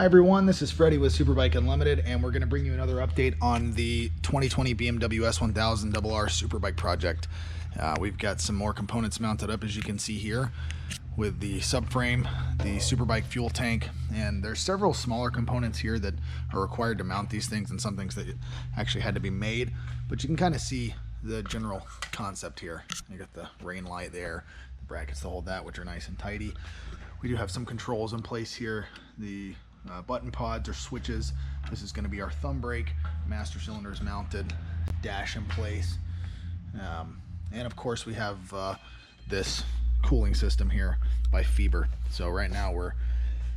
Hi everyone, this is Freddie with Superbike Unlimited, and we're going to bring you another update on the 2020 BMW S1000RR Superbike project. We've got some more components mounted up, as you can see here, with the subframe, the Superbike fuel tank, and there's several smaller components here that are required to mount these things, and some things that actually had to be made, but you can kind of see the general concept here. You got the rain light there, the brackets to hold that, which are nice and tidy. We do have some controls in place here. The button pods or switches. This is going to be our thumb brake, master cylinders mounted, dash in place, and of course we have this cooling system here by Fiber. So right now we're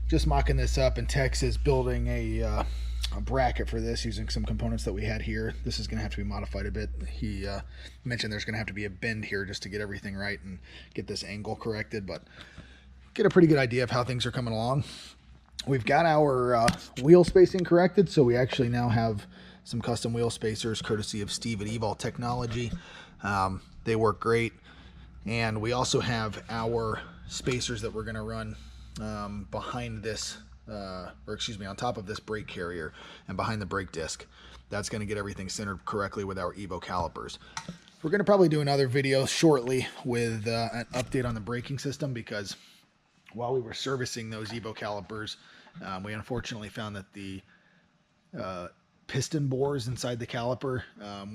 just mocking this up, and Tex is building a bracket for this using some components that we had here. This is going to have to be modified a bit. He mentioned there's going to have to be a bend here just to get everything right and get this angle corrected, but get a pretty good idea of how things are coming along. We've got our wheel spacing corrected, so we actually now have some custom wheel spacers courtesy of Steve at Evol Technology. They work great, and we also have our spacers that we're going to run behind this, on top of this brake carrier and behind the brake disc. That's going to get everything centered correctly with our Evo calipers. We're going to probably do another video shortly with an update on the braking system, because while we were servicing those Evo calipers, we unfortunately found that the piston bores inside the caliper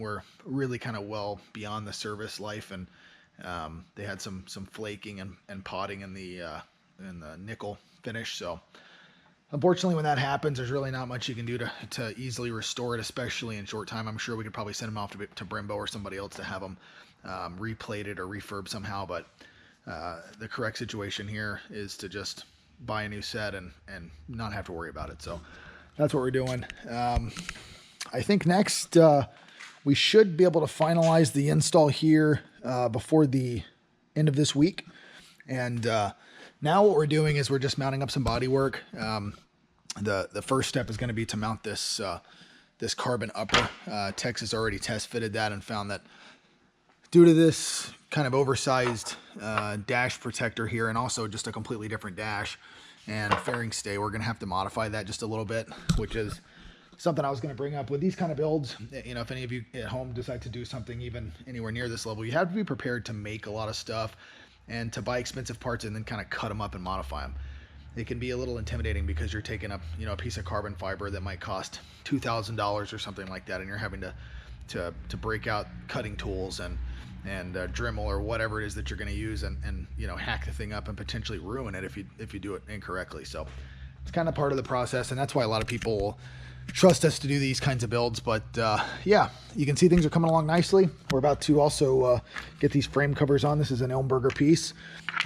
were really kind of well beyond the service life, and they had some flaking and potting in the nickel finish. So unfortunately, when that happens, there's really not much you can do to easily restore it, especially in short time. I'm sure we could probably send them off to Brembo or somebody else to have them replated or refurb somehow, but the correct situation here is to just buy a new set and not have to worry about it. So that's what we're doing. I think next we should be able to finalize the install here before the end of this week. And now what we're doing is we're just mounting up some bodywork. The first step is going to be to mount this this carbon upper. Tex has already test fitted that and found that due to this kind of oversized dash protector here, and also just a completely different dash and fairing stay, we're going to have to modify that just a little bit, which is something I was going to bring up with these kind of builds. You know, if any of you at home decide to do something even anywhere near this level, you have to be prepared to make a lot of stuff and to buy expensive parts and then kind of cut them up and modify them. It can be a little intimidating because you're taking up, you know, a piece of carbon fiber that might cost $2,000 or something like that, and you're having to break out cutting tools and Dremel or whatever it is that you're going to use, and you know, hack the thing up and potentially ruin it if you do it incorrectly. So it's kind of part of the process, and that's why a lot of people will trust us to do these kinds of builds. But yeah, you can see things are coming along nicely. We're about to also get these frame covers on. This is an Ilmberger piece,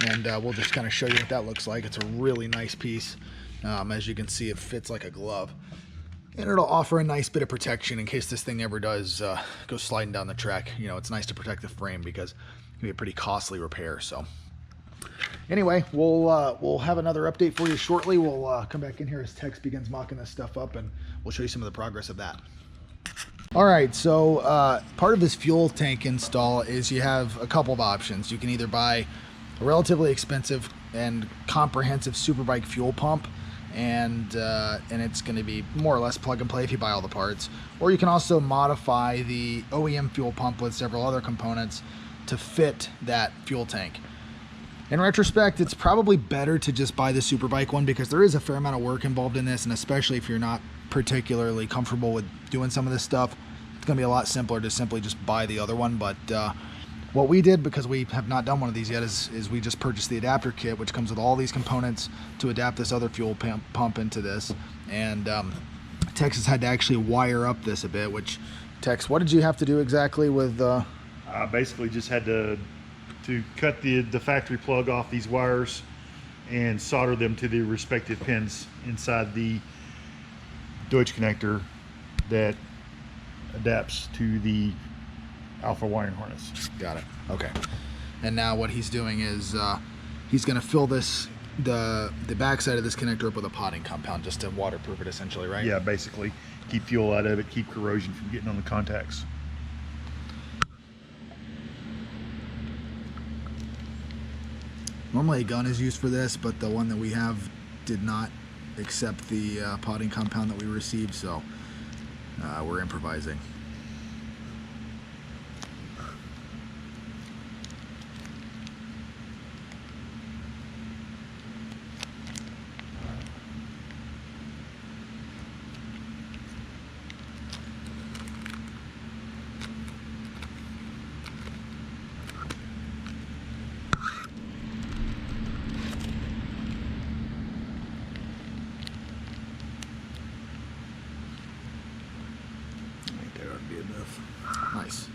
and we'll just kind of show you what that looks like. It's a really nice piece. As you can see, it fits like a glove, and it'll offer a nice bit of protection in case this thing ever does go sliding down the track. You know, it's nice to protect the frame because it can be a pretty costly repair. So anyway, we'll have another update for you shortly. We'll come back in here as Tex begins mocking this stuff up, and we'll show you some of the progress of that. All right, so part of this fuel tank install is you have a couple of options. You can either buy a relatively expensive and comprehensive Superbike fuel pump, and it's going to be more or less plug and play if you buy all the parts, or you can also modify the OEM fuel pump with several other components to fit that fuel tank. In retrospect, it's probably better to just buy the Superbike one, because there is a fair amount of work involved in this, and especially if you're not particularly comfortable with doing some of this stuff, it's going to be a lot simpler to simply just buy the other one. But what we did, because we have not done one of these yet, is we just purchased the adapter kit, which comes with all these components to adapt this other fuel pump into this. And Tex has had to actually wire up this a bit, which, Tex, what did you have to do exactly with... I basically just had to cut the factory plug off these wires and solder them to the respective pins inside the Deutsch connector that adapts to the alpha wiring harness. Got it. Okay. And now what he's doing is he's going to fill this the backside of this connector up with a potting compound just to waterproof it, essentially, right? Yeah, basically keep fuel out of it, keep corrosion from getting on the contacts. Normally a gun is used for this, but the one that we have did not accept the potting compound that we received, so we're improvising. Nice.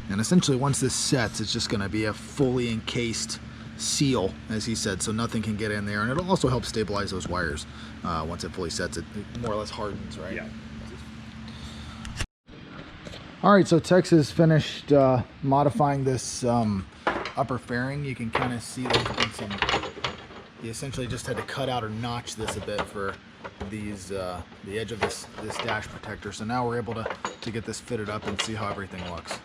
And essentially once this sets, it's just going to be a fully encased seal, as he said, so nothing can get in there, and it'll also help stabilize those wires. Once it fully sets, it more or less hardens, right? Yeah. All right, so Tex has finished modifying this upper fairing. You can kind of see there's been some, he essentially just had to cut out or notch this a bit for these the edge of this dash protector. So now we're able to get this fitted up and see how everything looks.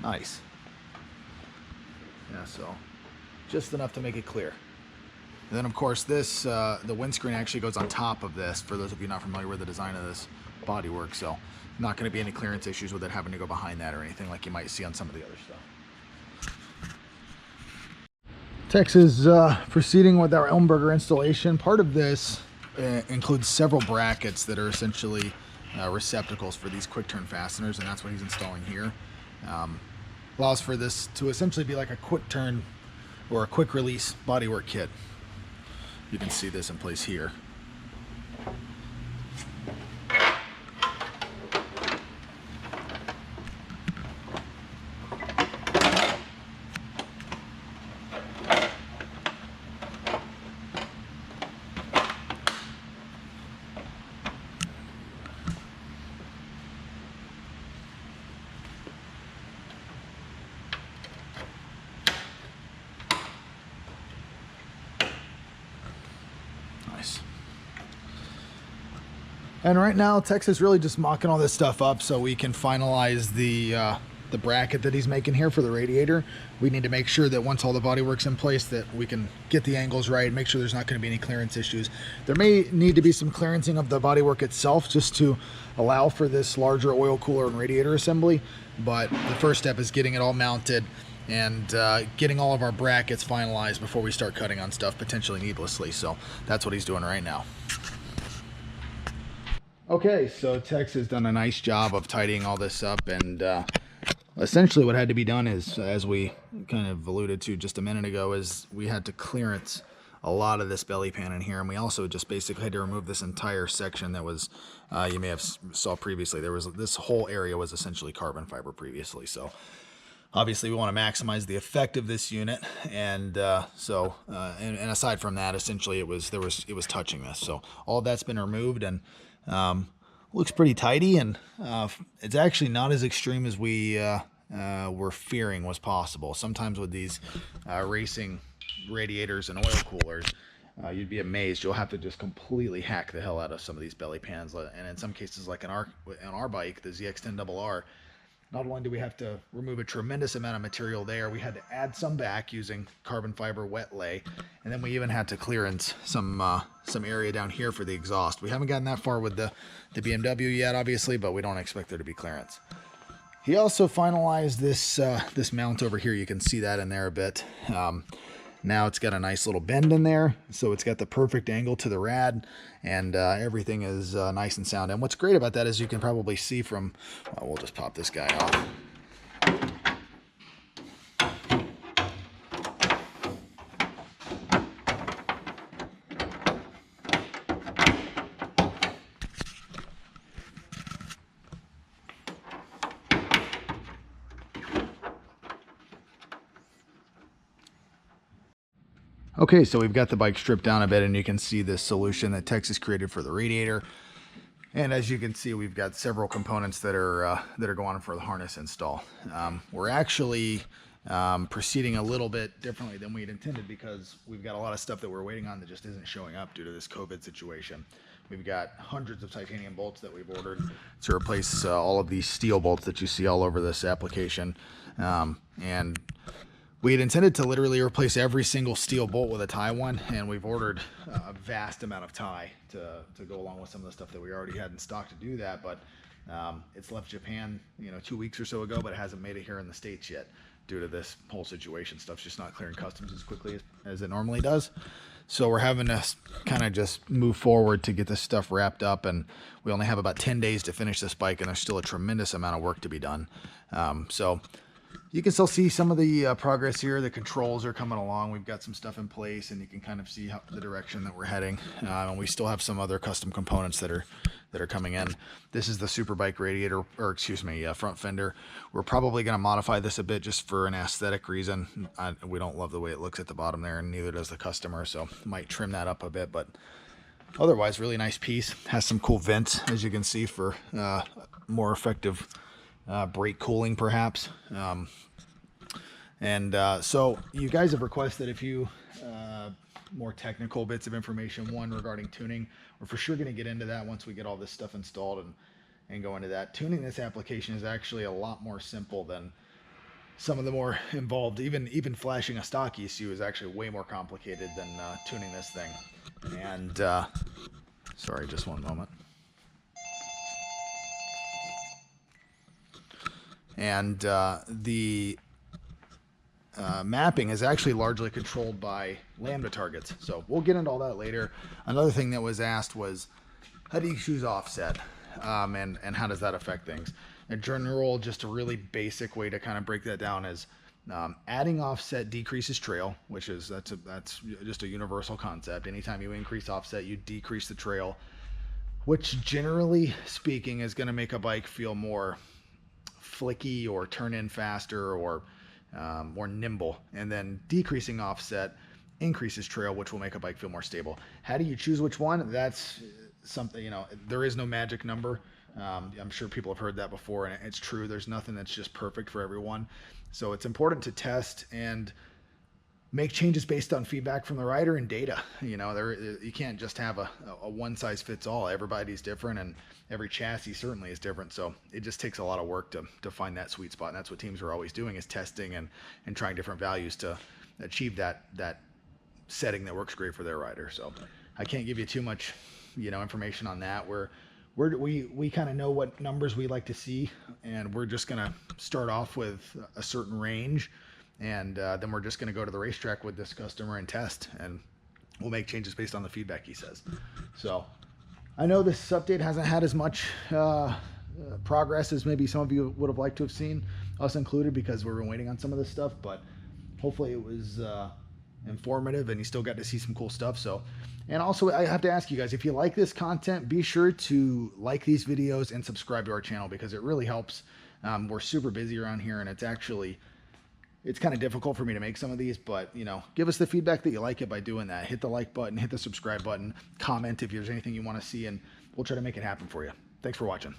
Nice. Yeah, so just enough to make it clear. And then of course this, the windscreen actually goes on top of this, for those of you not familiar with the design of this bodywork, so not going to be any clearance issues with it having to go behind that or anything like you might see on some of the other stuff. Tex is proceeding with our Elm Burger installation. Part of this includes several brackets that are essentially receptacles for these quick turn fasteners, and that's what he's installing here. Allows for this to essentially be like a quick turn or a quick release bodywork kit. You can see this in place here. Nice. And right now, Tex is really just mocking all this stuff up so we can finalize the bracket that he's making here for the radiator. We need to make sure that once all the bodywork's in place that we can get the angles right, make sure there's not going to be any clearance issues. There may need to be some clearancing of the bodywork itself just to allow for this larger oil cooler and radiator assembly, but the first step is getting it all mounted and getting all of our brackets finalized before we start cutting on stuff potentially needlessly. So that's what he's doing right now. Okay, so Tex has done a nice job of tidying all this up, and essentially what had to be done is, as we kind of alluded to just a minute ago, is we had to clearance a lot of this belly pan in here, and we also just basically had to remove this entire section that was, you may have saw previously, there was this whole area was essentially carbon fiber previously. So obviously we want to maximize the effect of this unit, and and aside from that, essentially it was touching this. So all that's been removed, and looks pretty tidy, and it's actually not as extreme as we were fearing was possible. Sometimes with these racing radiators and oil coolers, you'd be amazed. You'll have to just completely hack the hell out of some of these belly pans, and in some cases, like on our bike, the ZX10RR, not only do we have to remove a tremendous amount of material there, we had to add some back using carbon fiber wet lay, and then we even had to clearance some area down here for the exhaust. We haven't gotten that far with the BMW yet, obviously, but we don't expect there to be clearance. He also finalized this mount over here. You can see that in there a bit. Now it's got a nice little bend in there, so it's got the perfect angle to the rad, and everything is nice and sound. And what's great about that is you can probably see from, we'll just pop this guy off. Okay, so we've got the bike stripped down a bit, and you can see this solution that Tex has created for the radiator. And as you can see, we've got several components that are going on for the harness install. We're actually proceeding a little bit differently than we'd intended, because we've got a lot of stuff that we're waiting on that just isn't showing up due to this COVID situation. We've got hundreds of titanium bolts that we've ordered to replace all of these steel bolts that you see all over this application. And we had intended to literally replace every single steel bolt with a tie one, and we've ordered a vast amount of tie to go along with some of the stuff that we already had in stock to do that. But it's left Japan, 2 weeks or so ago, but it hasn't made it here in the States yet due to this whole situation. Stuff's just not clearing customs as quickly as it normally does. So we're having to kind of just move forward to get this stuff wrapped up, and we only have about 10 days to finish this bike, and there's still a tremendous amount of work to be done. So you can still see some of the progress here. The controls are coming along. We've got some stuff in place, and you can kind of see the direction that we're heading. And we still have some other custom components that are coming in. This is the Superbike radiator, or excuse me, front fender. We're probably going to modify this a bit just for an aesthetic reason. We don't love the way it looks at the bottom there, and neither does the customer, so might trim that up a bit. But otherwise, really nice piece. Has some cool vents, as you can see, for more effective brake cooling, perhaps. So you guys have requested a few more technical bits of information. One regarding tuning. We're for sure going to get into that once we get all this stuff installed and go into that. Tuning this application is actually a lot more simple than some of the more involved. Even flashing a stock ECU is actually way more complicated than tuning this thing. And sorry, just one moment. And the mapping is actually largely controlled by lambda targets. So we'll get into all that later. Another thing that was asked was, how do you choose offset? And how does that affect things? In general, just a really basic way to kind of break that down is adding offset decreases trail, that's just a universal concept. Anytime you increase offset, you decrease the trail, which generally speaking is going to make a bike feel more flicky or turn in faster or more nimble. And then decreasing offset increases trail, which will make a bike feel more stable. How do you choose which one? That's something, there is no magic number. I'm sure people have heard that before, and it's true. There's nothing that's just perfect for everyone. So it's important to test and make changes based on feedback from the rider and data. You can't just have a one size fits all. Everybody's different, and every chassis certainly is different. So it just takes a lot of work to find that sweet spot. And that's what teams are always doing, is testing and trying different values to achieve that setting that works great for their rider. So I can't give you too much, information on that. We kind of know what numbers we like to see, and we're just going to start off with a certain range. And then we're just going to go to the racetrack with this customer and test, and we'll make changes based on the feedback he says. So I know this update hasn't had as much progress as maybe some of you would have liked to have seen, us included, because we've been waiting on some of this stuff, but hopefully it was informative and you still got to see some cool stuff. So, and also I have to ask you guys, if you like this content, be sure to like these videos and subscribe to our channel, because it really helps. We're super busy around here, and it's kind of difficult for me to make some of these, but give us the feedback that you like it by doing that. Hit the like button, hit the subscribe button, comment if there's anything you want to see, and we'll try to make it happen for you. Thanks for watching.